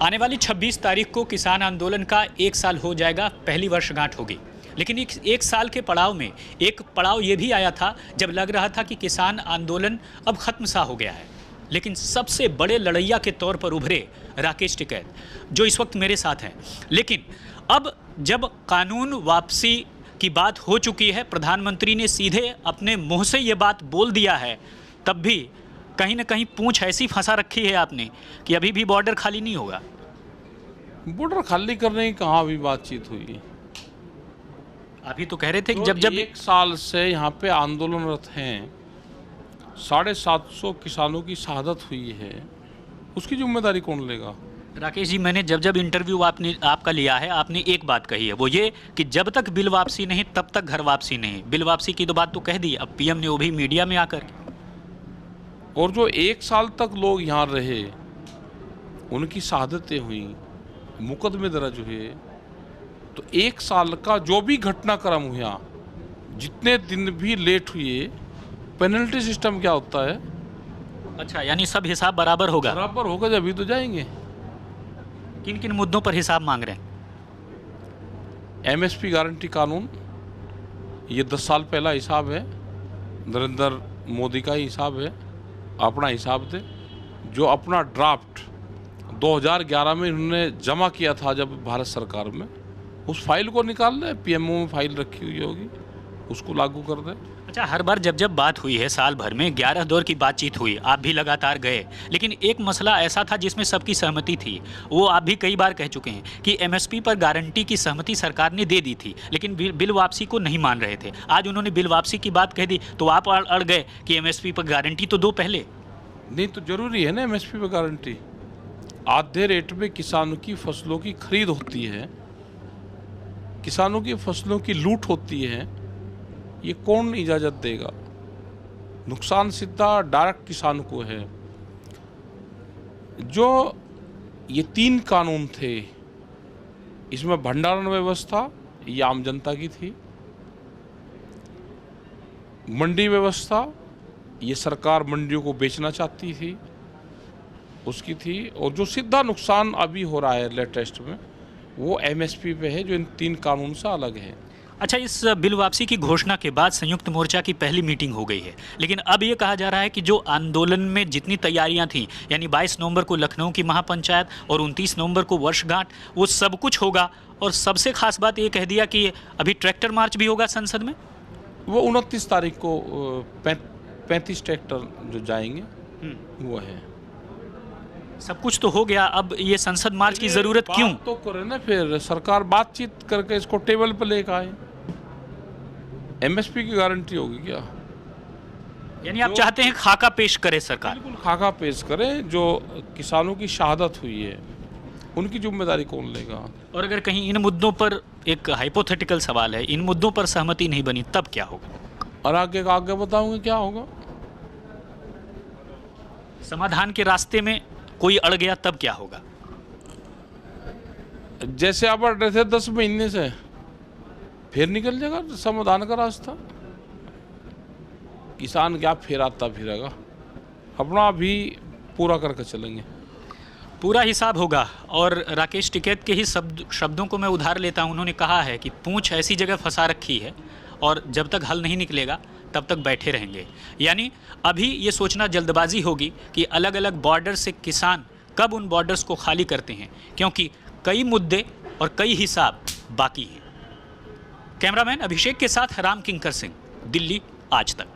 आने वाली 26 तारीख को किसान आंदोलन का 1 साल हो जाएगा, पहली वर्षगांठ होगी। लेकिन एक साल के पड़ाव में एक पड़ाव ये भी आया था जब लग रहा था कि किसान आंदोलन अब खत्म सा हो गया है। लेकिन सबसे बड़े लड़ैया के तौर पर उभरे राकेश टिकैत, जो इस वक्त मेरे साथ हैं। लेकिन अब जब कानून वापसी की बात हो चुकी है, प्रधानमंत्री ने सीधे अपने मुंह से ये बात बोल दिया है, तब भी कहीं ना कहीं पूंछ ऐसी फंसा रखी है आपने कि अभी भी बॉर्डर खाली नहीं होगा। बॉर्डर खाली करने की कहाँ अभी बातचीत हुई? अभी तो कह रहे थे कि तो जब 1 साल से यहाँ पे आंदोलनरत हैं, 750 किसानों की शहादत हुई है, उसकी जिम्मेदारी कौन लेगा? राकेश जी, मैंने जब इंटरव्यू आपका लिया है, आपने एक बात कही है, वो ये कि जब तक बिल वापसी नहीं तब तक घर वापसी नहीं। बिल वापसी की तो बात तो कह दी, अब पीएम ने वो भी मीडिया में आकर। और जो 1 साल तक लोग यहाँ रहे, उनकी शहादतें हुई, मुकदमे दर्ज हुए, तो 1 साल का जो भी घटनाक्रम हुआ, जितने दिन भी लेट हुए, पेनल्टी सिस्टम क्या होता है? अच्छा, यानी सब हिसाब बराबर होगा? बराबर होगा, जब अभी तो जाएंगे। किन किन मुद्दों पर हिसाब मांग रहे हैं? एमएसपी गारंटी कानून, ये 10 साल पहला हिसाब है, नरेंद्र मोदी का ही हिसाब है, अपना हिसाब दे। जो अपना ड्राफ्ट 2011 में इन्होंने जमा किया था जब भारत सरकार में, उस फाइल को निकाल ले, पीएमओ में फाइल रखी हुई होगी, उसको लागू कर दे। अच्छा, हर बार जब बात हुई है, साल भर में 11 दौर की बातचीत हुई, आप भी लगातार गए, लेकिन एक मसला ऐसा था जिसमें सबकी सहमति थी। वो आप भी कई बार कह चुके हैं कि एमएसपी पर गारंटी की सहमति सरकार ने दे दी थी, लेकिन बिल वापसी को नहीं मान रहे थे। आज उन्होंने बिल वापसी की बात कह दी तो आप अड़ गए कि एमएसपी पर गारंटी तो दो पहले। नहीं तो जरूरी है ना एमएसपी पर गारंटी? आधे रेट में किसानों की फसलों की खरीद होती है, किसानों की फसलों की लूट होती है, ये कौन इजाज़त देगा? नुकसान सीधा डायरेक्ट किसान को है। जो ये 3 कानून थे, इसमें भंडारण व्यवस्था ये आम जनता की थी, मंडी व्यवस्था ये सरकार मंडियों को बेचना चाहती थी, उसकी थी, और जो सीधा नुकसान अभी हो रहा है लेटेस्ट में, वो एमएसपी पे है, जो इन 3 कानून से अलग है। अच्छा, इस बिल वापसी की घोषणा के बाद संयुक्त मोर्चा की पहली मीटिंग हो गई है, लेकिन अब ये कहा जा रहा है कि जो आंदोलन में जितनी तैयारियां थी, यानी 22 नवंबर को लखनऊ की महापंचायत और 29 नवंबर को वर्षगांठ, वो सब कुछ होगा। और सबसे खास बात ये कह दिया कि अभी ट्रैक्टर मार्च भी होगा संसद में। वो 29 तारीख को 35 ट्रैक्टर जो जाएंगे वो है। सब कुछ तो हो गया, अब ये संसद मार्च की जरूरत क्यों? तो करे ना, फिर सरकार बातचीत करके इसको टेबल पर लेकर आए। एमएसपी की गारंटी होगी क्या? यानी आप चाहते हैं खाका पेश करे सरकार? बिल्कुल खाका पेश करे। जो किसानों की शहादत हुई है, उनकी जिम्मेदारी कौन लेगा? और अगर कहीं इन मुद्दों पर, एक हाइपोथेटिकल सवाल है, इन मुद्दों पर सहमति नहीं बनी तब क्या होगा? और आगे बताऊंगे क्या होगा। समाधान के रास्ते में कोई अड़ गया तब क्या होगा? जैसे आप अड़ रहे थे 10 महीने से, फिर निकल जाएगा समाधान का रास्ता। किसान क्या फिर आता फिरेगा, अपना भी पूरा करके चलेंगे। पूरा हिसाब होगा। और राकेश टिकैत के ही शब्दों को मैं उधार लेता हूं। उन्होंने कहा है कि पूंछ ऐसी जगह फंसा रखी है और जब तक हल नहीं निकलेगा तब तक बैठे रहेंगे। यानी अभी ये सोचना जल्दबाजी होगी कि अलग अलग बॉर्डर से किसान कब उन बॉर्डर्स को खाली करते हैं, क्योंकि कई मुद्दे और कई हिसाब बाकी हैं। कैमरामैन अभिषेक के साथ राम किंकर सिंह, दिल्ली आज तक।